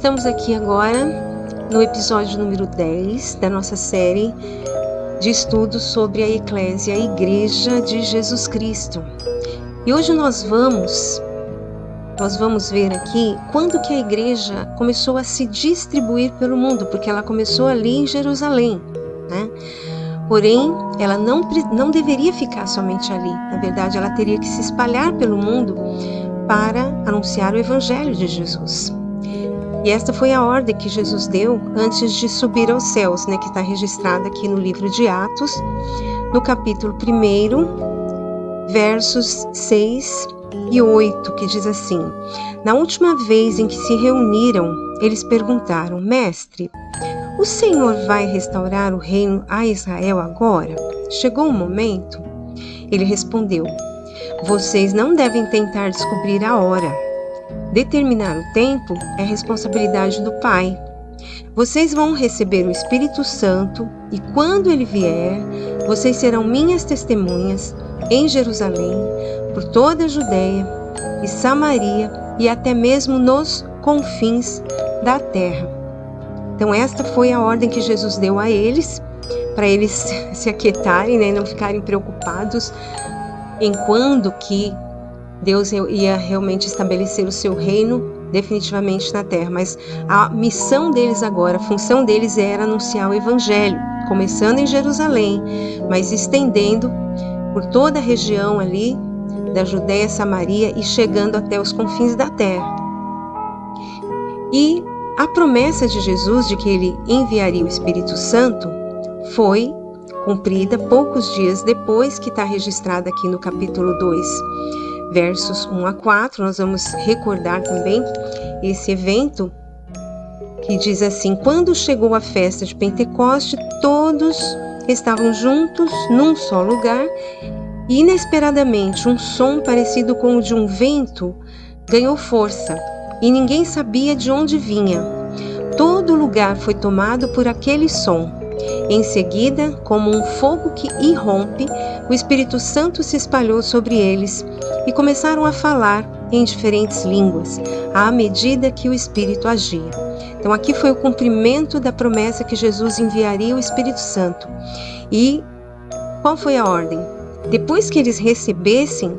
Estamos aqui agora no episódio número 10 da nossa série de estudos sobre a Eclésia, a Igreja de Jesus Cristo. E hoje nós vamos ver aqui quando que a igreja começou a se distribuir pelo mundo, porque ela começou ali em Jerusalém, né? Porém, ela não deveria ficar somente ali. Na verdade, ela teria que se espalhar pelo mundo para anunciar o Evangelho de Jesus. E esta foi a ordem que Jesus deu antes de subir aos céus, né, que está registrada aqui no livro de Atos, no capítulo 1, versos 6 e 8, que diz assim: Na última vez em que se reuniram, eles perguntaram: Mestre, o Senhor vai restaurar o reino a Israel agora? Chegou o momento? Ele respondeu: Vocês não devem tentar descobrir a hora. Determinar o tempo é responsabilidade do Pai. Vocês vão receber o Espírito Santo e quando ele vier, vocês serão minhas testemunhas em Jerusalém, por toda a Judéia e Samaria e até mesmo nos confins da terra. Então esta foi a ordem que Jesus deu a eles, para eles se aquietarem, né, não ficarem preocupados em quando que Deus ia realmente estabelecer o seu reino definitivamente na terra. Mas a missão deles agora, a função deles era anunciar o Evangelho, começando em Jerusalém, mas estendendo por toda a região ali da Judéia, Samaria e chegando até os confins da terra. E a promessa de Jesus de que ele enviaria o Espírito Santo foi cumprida poucos dias depois, que está registrada aqui no capítulo 2, versos 1 a 4. Nós vamos recordar também esse evento que diz assim: Quando chegou a festa de Pentecoste, todos estavam juntos num só lugar e inesperadamente um som parecido com o de um vento ganhou força e ninguém sabia de onde vinha. Todo lugar foi tomado por aquele som. Em seguida, como um fogo que irrompe, o Espírito Santo se espalhou sobre eles e começaram a falar em diferentes línguas, à medida que o Espírito agia. Então aqui foi o cumprimento da promessa que Jesus enviaria o Espírito Santo. E qual foi a ordem? Depois que eles recebessem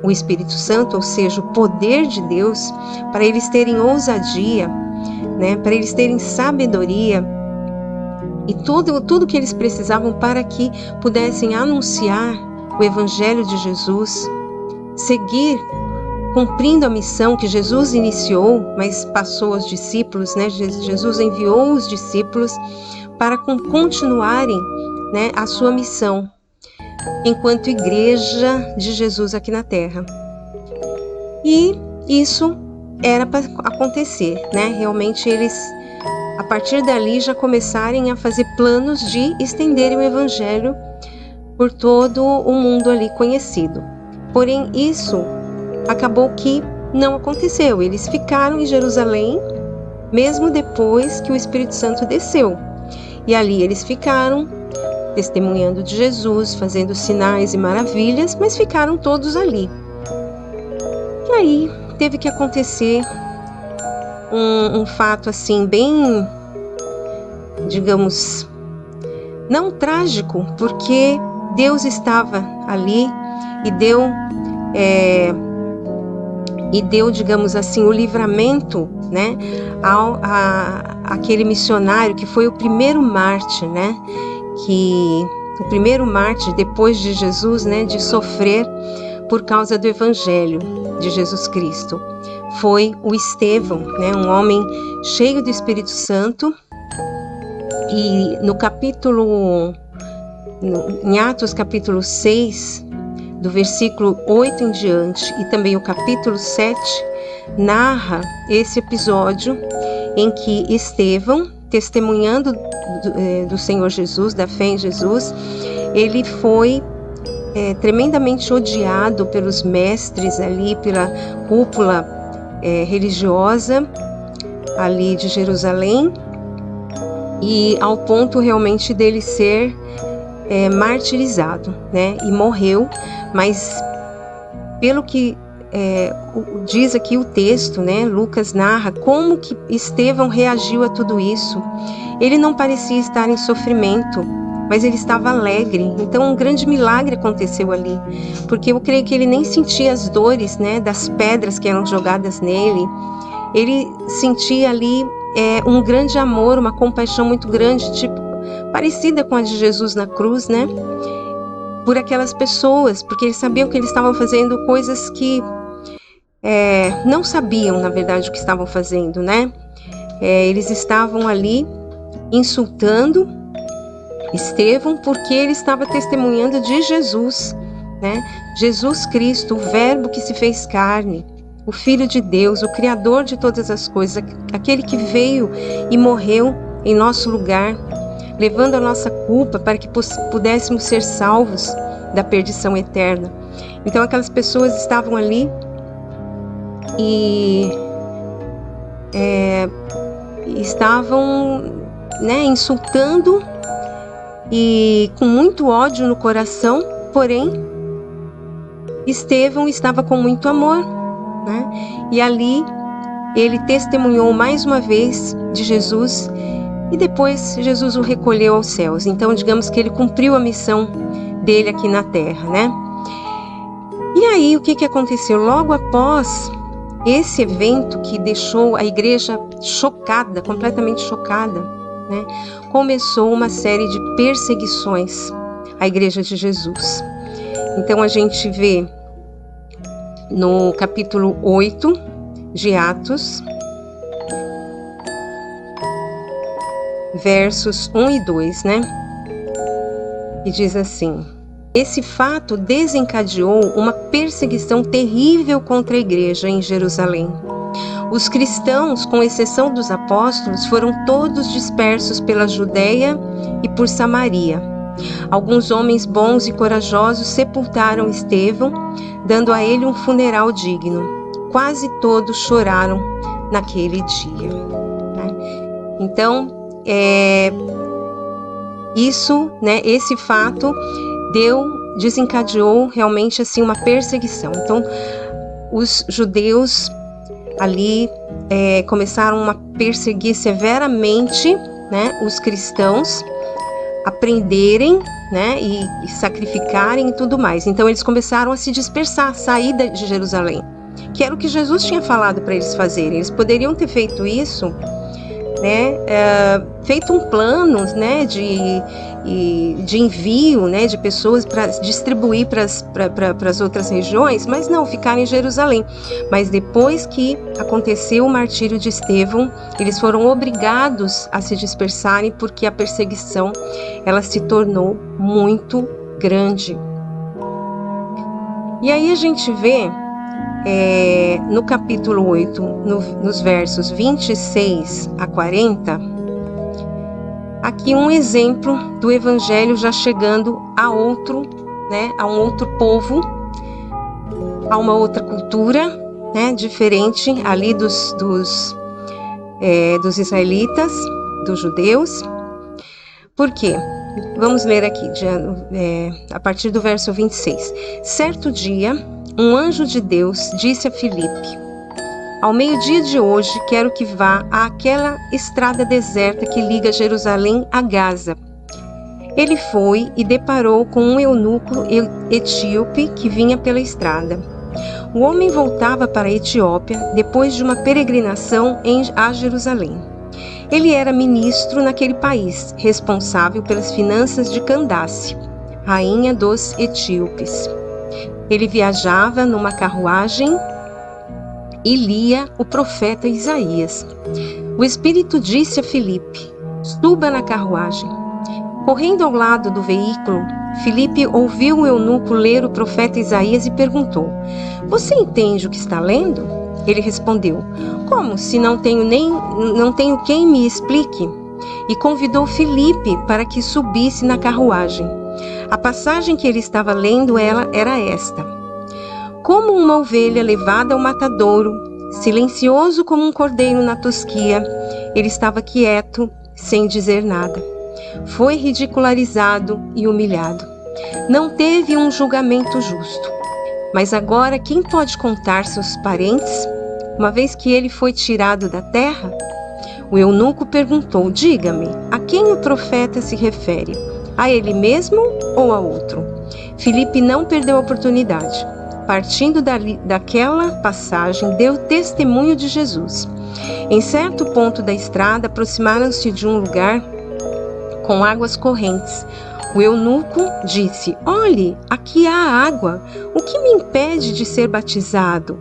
o Espírito Santo, ou seja, o poder de Deus, para eles terem ousadia, né, para eles terem sabedoria, e tudo que eles precisavam para que pudessem anunciar o Evangelho de Jesus, seguir cumprindo a missão que Jesus iniciou, mas passou aos discípulos, né? Jesus enviou os discípulos para continuarem, né, a sua missão enquanto igreja de Jesus aqui na terra. E isso era para acontecer, né? Realmente eles, a partir dali, já começarem a fazer planos de estenderem o Evangelho por todo o mundo ali conhecido. Porém, isso acabou que não aconteceu. Eles ficaram em Jerusalém, mesmo depois que o Espírito Santo desceu. E ali eles ficaram, testemunhando de Jesus, fazendo sinais e maravilhas, mas ficaram todos ali. E aí teve que acontecer um fato assim bem, digamos, não trágico, porque Deus estava ali e deu, digamos assim, o livramento, né, àquele missionário que foi o primeiro mártir, né, o primeiro mártir depois de Jesus, né, de sofrer por causa do Evangelho de Jesus Cristo. Foi o Estevão, né, um homem cheio do Espírito Santo. E em Atos capítulo 6, do versículo 8 em diante, e também o capítulo 7, narra esse episódio em que Estevão, testemunhando do Senhor Jesus, da fé em Jesus, ele foi tremendamente odiado pelos mestres ali, pela cúpula religiosa ali de Jerusalém, e ao ponto realmente dele ser martirizado, né? E morreu, mas pelo que diz aqui o texto, né? Lucas narra como que Estevão reagiu a tudo isso. Ele não parecia estar em sofrimento, mas ele estava alegre. Então um grande milagre aconteceu ali, porque eu creio que ele nem sentia as dores, né, das pedras que eram jogadas nele. Ele sentia ali um grande amor, uma compaixão muito grande, tipo, parecida com a de Jesus na cruz, né? Por aquelas pessoas, porque eles sabiam que eles estavam fazendo coisas que não sabiam, na verdade, o que estavam fazendo, né? Eles estavam ali insultando Estevão porque ele estava testemunhando de Jesus, né? Jesus Cristo, o Verbo que se fez carne, o Filho de Deus, o Criador de todas as coisas, aquele que veio e morreu em nosso lugar, levando a nossa culpa para que pudéssemos ser salvos da perdição eterna. Então aquelas pessoas estavam ali e estavam, né, insultando e com muito ódio no coração, porém Estevão estava com muito amor, né? E ali ele testemunhou mais uma vez de Jesus e depois Jesus o recolheu aos céus. Então digamos que ele cumpriu a missão dele aqui na terra, né? E aí o que aconteceu? Logo após esse evento que deixou a igreja chocada, completamente chocada, né? Começou uma série de perseguições à igreja de Jesus. Então a gente vê no capítulo 8 de Atos, versos 1 e 2, né? E diz assim: esse fato desencadeou uma perseguição terrível contra a igreja em Jerusalém. Os cristãos, com exceção dos apóstolos, foram todos dispersos pela Judeia e por Samaria. Alguns homens bons e corajosos sepultaram Estevão, dando a ele um funeral digno. Quase todos choraram naquele dia. Então, isso, né, esse fato desencadeou realmente assim uma perseguição. Então, os judeus ali começaram a perseguir severamente, né, os cristãos, a prenderem, né, e sacrificarem e tudo mais. Então eles começaram a se dispersar, sair de Jerusalém, que era o que Jesus tinha falado para eles fazerem. Eles poderiam ter feito isso, né, feito um plano, né, de envio, né, de pessoas para distribuir para as outras regiões, mas não, ficaram em Jerusalém. Mas depois que aconteceu o martírio de Estevão, eles foram obrigados a se dispersarem porque a perseguição ela se tornou muito grande. E aí a gente vê no capítulo 8, nos versos 26 a 40, aqui um exemplo do evangelho já chegando a outro, né, a um outro povo, a uma outra cultura, né, diferente ali dos israelitas, dos judeus. Por quê? Vamos ler aqui, a partir do verso 26. Certo dia, um anjo de Deus disse a Filipe: ao meio-dia de hoje, quero que vá àquela estrada deserta que liga Jerusalém a Gaza. Ele foi e deparou com um eunuco etíope que vinha pela estrada. O homem voltava para a Etiópia depois de uma peregrinação a Jerusalém. Ele era ministro naquele país, responsável pelas finanças de Candace, rainha dos etíopes. Ele viajava numa carruagem e lia o profeta Isaías. O Espírito disse a Filipe: suba na carruagem. Correndo ao lado do veículo, Filipe ouviu o eunuco ler o profeta Isaías e perguntou: você entende o que está lendo? Ele respondeu: como, se não tenho quem me explique? E convidou Filipe para que subisse na carruagem. A passagem que ele estava lendo era esta: como uma ovelha levada ao matadouro, silencioso como um cordeiro na tosquia, ele estava quieto, sem dizer nada. Foi ridicularizado e humilhado. Não teve um julgamento justo. Mas agora quem pode contar seus parentes, uma vez que ele foi tirado da terra? O eunuco perguntou: diga-me, a quem o profeta se refere? A ele mesmo ou a outro? Filipe não perdeu a oportunidade. Partindo daquela passagem, deu testemunho de Jesus. Em certo ponto da estrada, aproximaram-se de um lugar com águas correntes. O eunuco disse: olhe, aqui há água. O que me impede de ser batizado?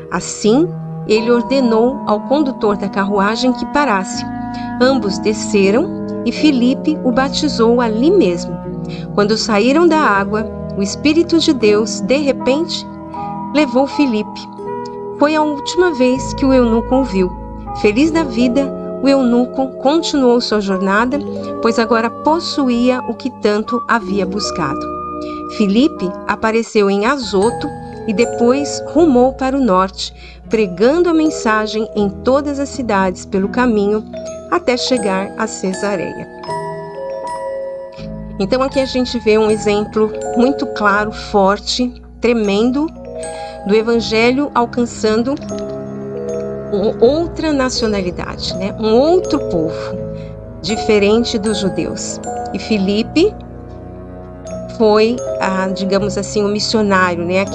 Assim, ele ordenou ao condutor da carruagem que parasse. Ambos desceram e Filipe o batizou ali mesmo. Quando saíram da água, o Espírito de Deus, de repente, levou Filipe. Foi a última vez que o eunuco o viu. Feliz da vida, o eunuco continuou sua jornada, pois agora possuía o que tanto havia buscado. Filipe apareceu em Azoto e depois rumou para o norte, pregando a mensagem em todas as cidades pelo caminho até chegar a Cesareia. Então aqui a gente vê um exemplo muito claro, forte, tremendo, do Evangelho alcançando outra nacionalidade, né? Um outro povo, diferente dos judeus. E Filipe foi, digamos assim, o missionário, né?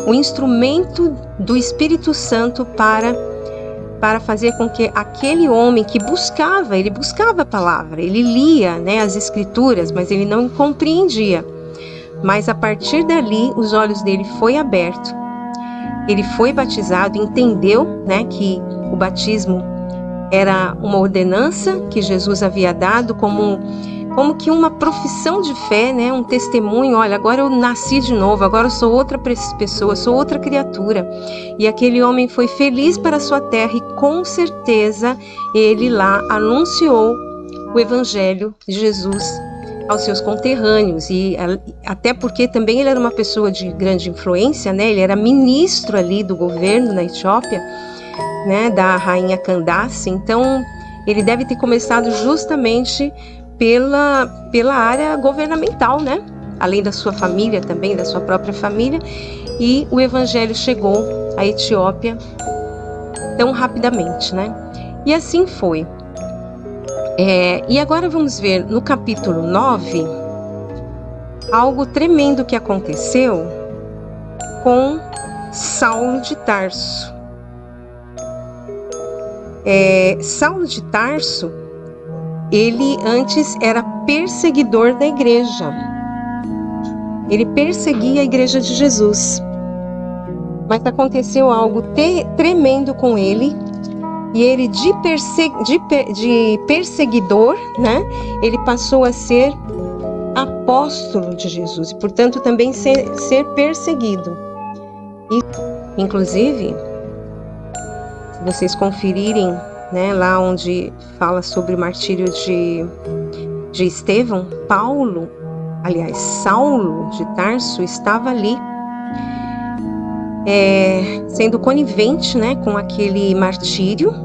O instrumento do Espírito Santo para fazer com que aquele homem que ele buscava a palavra, ele lia, né, as escrituras, mas ele não compreendia. Mas a partir dali, os olhos dele foi aberto. Ele foi batizado, entendeu, né, que o batismo era uma ordenança que Jesus havia dado como que uma profissão de fé, né? Um testemunho. Olha, agora eu nasci de novo, agora eu sou outra pessoa, sou outra criatura. E aquele homem foi feliz para a sua terra e com certeza ele lá anunciou o Evangelho de Jesus aos seus conterrâneos, e até porque também ele era uma pessoa de grande influência, né? Ele era ministro ali do governo na Etiópia, né? Da rainha Candace. Então ele deve ter começado justamente pela área governamental, né? Além da sua família também, da sua própria família, e o Evangelho chegou à Etiópia tão rapidamente, né? E assim foi. E agora vamos ver no capítulo 9 algo tremendo que aconteceu com Saulo de Tarso. Saulo de Tarso, ele antes era perseguidor da igreja. Ele perseguia a igreja de Jesus. Mas aconteceu algo tremendo com ele. E ele de perseguidor, né? Ele passou a ser apóstolo de Jesus. E, portanto, também ser perseguido. E, inclusive, se vocês conferirem, né, lá onde fala sobre o martírio de Estevão, Saulo de Tarso estava ali, sendo conivente, né, com aquele martírio.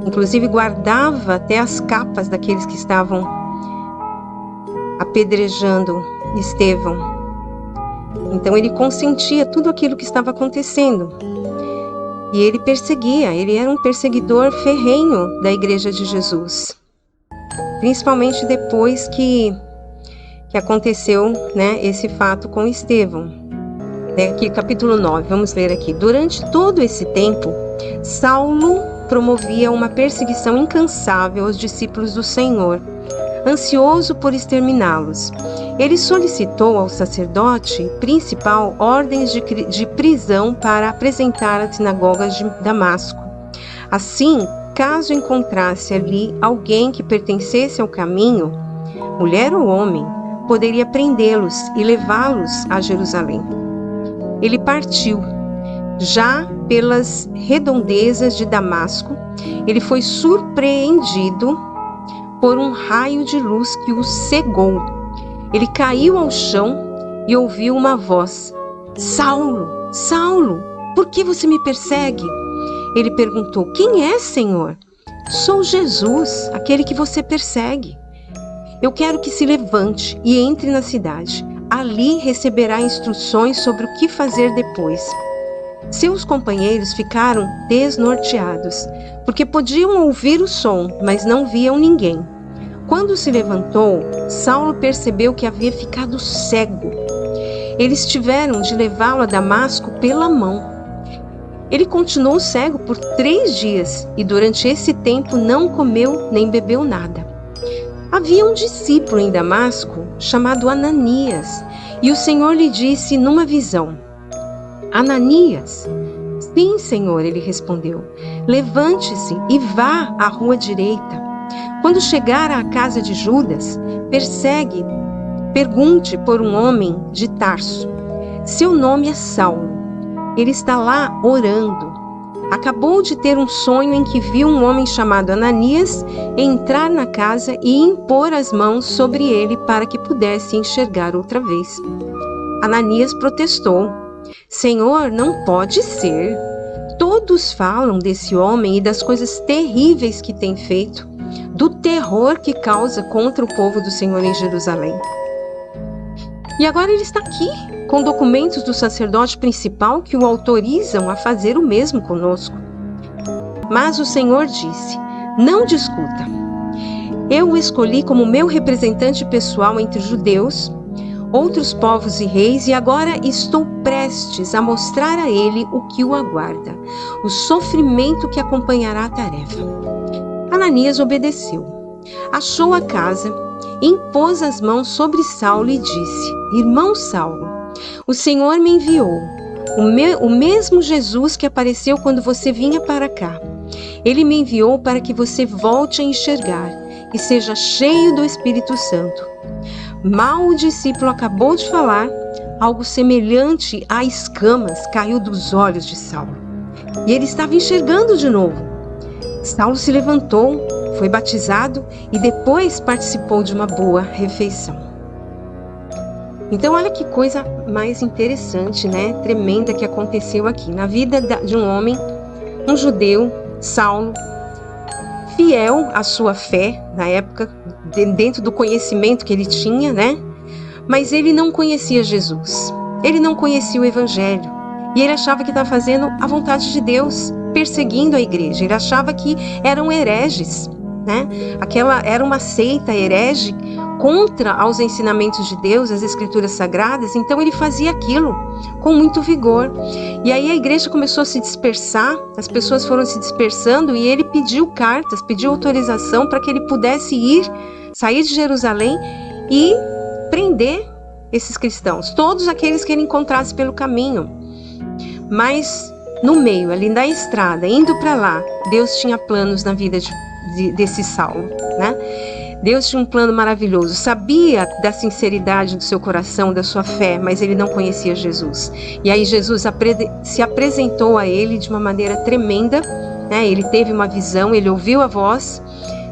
Inclusive guardava até as capas daqueles que estavam apedrejando Estevão. Então ele consentia tudo aquilo que estava acontecendo. E ele perseguia, ele era um perseguidor ferrenho da igreja de Jesus. Principalmente depois que aconteceu, né, esse fato com Estevão. Aqui, capítulo 9, vamos ler aqui. Durante todo esse tempo, Saulo promovia uma perseguição incansável aos discípulos do Senhor, ansioso por exterminá-los. Ele solicitou ao sacerdote principal ordens de prisão para apresentar às sinagogas de Damasco. Assim, caso encontrasse ali alguém que pertencesse ao caminho, mulher ou homem, poderia prendê-los e levá-los a Jerusalém. Ele partiu. Já pelas redondezas de Damasco, ele foi surpreendido por um raio de luz que o cegou. Ele caiu ao chão e ouviu uma voz: Saulo, Saulo, por que você me persegue? Ele perguntou: quem é, Senhor? Sou Jesus, aquele que você persegue. Eu quero que se levante e entre na cidade. ali receberá instruções sobre o que fazer depois. Seus companheiros ficaram desnorteados, porque podiam ouvir o som, mas não viam ninguém. Quando se levantou, Saulo percebeu que havia ficado cego. Eles tiveram de levá-lo a Damasco pela mão. Ele continuou cego por 3 dias e durante esse tempo não comeu nem bebeu nada. Havia um discípulo em Damasco chamado Ananias, e o Senhor lhe disse numa visão: Ananias. Sim, Senhor, ele respondeu. Levante-se e vá à rua direita. Quando chegar à casa de Judas, pergunte por um homem de Tarso. Seu nome é Saulo. Ele está lá orando. Acabou de ter um sonho em que viu um homem chamado Ananias entrar na casa e impor as mãos sobre ele para que pudesse enxergar outra vez. Ananias protestou: Senhor, não pode ser. Todos falam desse homem e das coisas terríveis que tem feito, do terror que causa contra o povo do Senhor em Jerusalém. E agora ele está aqui, com documentos do sacerdote principal que o autorizam a fazer o mesmo conosco. Mas o Senhor disse: não discuta. Eu o escolhi como meu representante pessoal entre os judeus, outros povos e reis, e agora estou prestes a mostrar a ele o que o aguarda, o sofrimento que acompanhará a tarefa. Ananias obedeceu. Achou a casa, impôs as mãos sobre Saulo e disse: Irmão Saulo, o Senhor me enviou, o mesmo Jesus que apareceu quando você vinha para cá. Ele me enviou para que você volte a enxergar e seja cheio do Espírito Santo. Mal o discípulo acabou de falar, algo semelhante a escamas caiu dos olhos de Saulo. E ele estava enxergando de novo. Saulo se levantou, foi batizado e depois participou de uma boa refeição. Então olha que coisa mais interessante, né? Tremenda que aconteceu aqui na vida de um homem, um judeu, Saulo, fiel à sua fé na época, dentro do conhecimento que ele tinha, né? Mas ele não conhecia Jesus, ele não conhecia o Evangelho e ele achava que estava fazendo a vontade de Deus, perseguindo a igreja. Ele achava que eram hereges, né? Aquela era uma seita herege contra aos ensinamentos de Deus, as escrituras sagradas. Então ele fazia aquilo com muito vigor. E aí a igreja começou a se dispersar, as pessoas foram se dispersando e ele pediu cartas, pediu autorização para que ele pudesse sair de Jerusalém e prender esses cristãos, todos aqueles que ele encontrasse pelo caminho. Mas no meio, ali na estrada, indo para lá, Deus tinha planos na vida desse Saulo, né? Deus tinha um plano maravilhoso, sabia da sinceridade do seu coração, da sua fé, mas ele não conhecia Jesus. E aí Jesus se apresentou a ele de uma maneira tremenda, né? Ele teve uma visão, ele ouviu a voz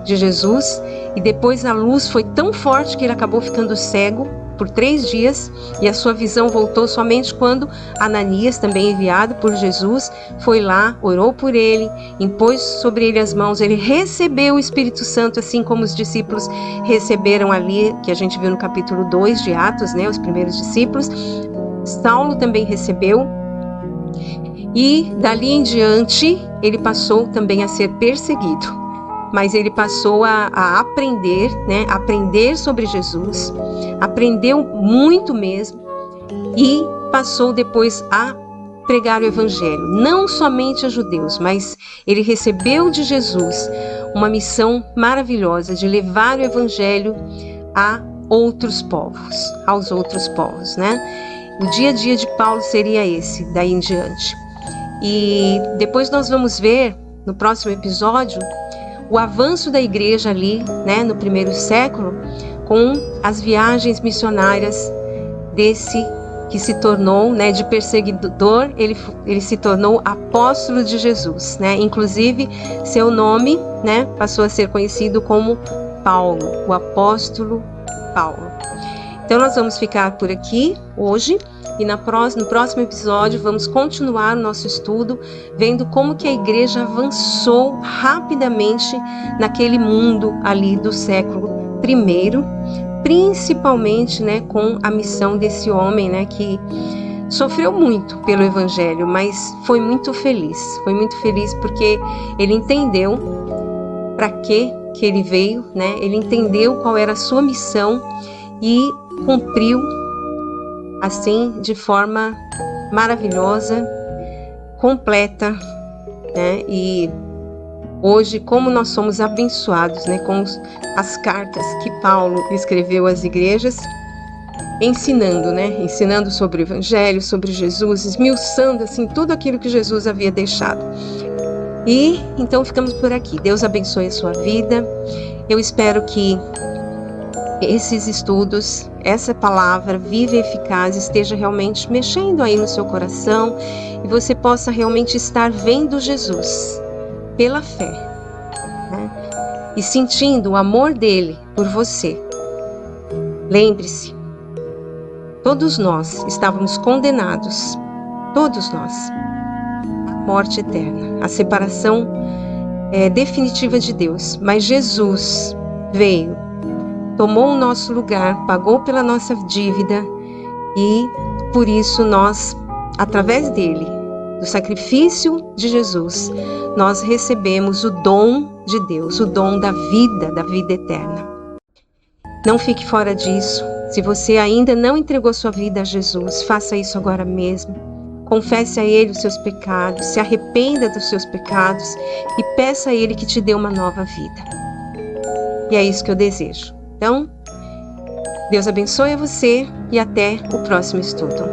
de Jesus e depois a luz foi tão forte que ele acabou ficando cego por 3 dias e a sua visão voltou somente quando Ananias, também enviado por Jesus, foi lá, orou por ele, impôs sobre ele as mãos, ele recebeu o Espírito Santo, assim como os discípulos receberam ali, que a gente viu no capítulo 2 de Atos, né, os primeiros discípulos. Saulo também recebeu e dali em diante ele passou também a ser perseguido. Mas ele passou a aprender, né? Aprender sobre Jesus, aprendeu muito mesmo e passou depois a pregar o Evangelho, não somente a judeus, mas ele recebeu de Jesus uma missão maravilhosa de levar o Evangelho a outros povos, aos outros povos, né? O dia a dia de Paulo seria esse, daí em diante. E depois nós vamos ver, no próximo episódio, o avanço da igreja ali, né, no primeiro século, com as viagens missionárias desse que se tornou, né, de perseguidor, ele se tornou apóstolo de Jesus, né? Inclusive, seu nome, né, passou a ser conhecido como Paulo, o apóstolo Paulo. Então nós vamos ficar por aqui hoje. E no próximo episódio vamos continuar o nosso estudo, vendo como que a igreja avançou rapidamente naquele mundo ali do século I, principalmente, né, com a missão desse homem, né, que sofreu muito pelo Evangelho, mas foi muito feliz porque ele entendeu para que ele veio, né? Ele entendeu qual era a sua missão e cumpriu assim de forma maravilhosa, completa, né? E hoje, como nós somos abençoados, né, com as cartas que Paulo escreveu às igrejas, ensinando, né, ensinando sobre o Evangelho, sobre Jesus, esmiuçando assim tudo aquilo que Jesus havia deixado. E então ficamos por aqui. Deus abençoe a sua vida. Eu espero que esses estudos, essa palavra viva e eficaz esteja realmente mexendo aí no seu coração e você possa realmente estar vendo Jesus pela fé, né? E sentindo o amor dele por você. Lembre-se, todos nós estávamos condenados, todos nós, à morte eterna, à separação definitiva de Deus. Mas Jesus veio, tomou o nosso lugar, pagou pela nossa dívida e por isso nós, através dele, do sacrifício de Jesus, nós recebemos o dom de Deus, o dom da vida eterna. Não fique fora disso. Se você ainda não entregou sua vida a Jesus, faça isso agora mesmo. Confesse a Ele os seus pecados, se arrependa dos seus pecados e peça a Ele que te dê uma nova vida. E é isso que eu desejo. Então, Deus abençoe a você e até o próximo estudo.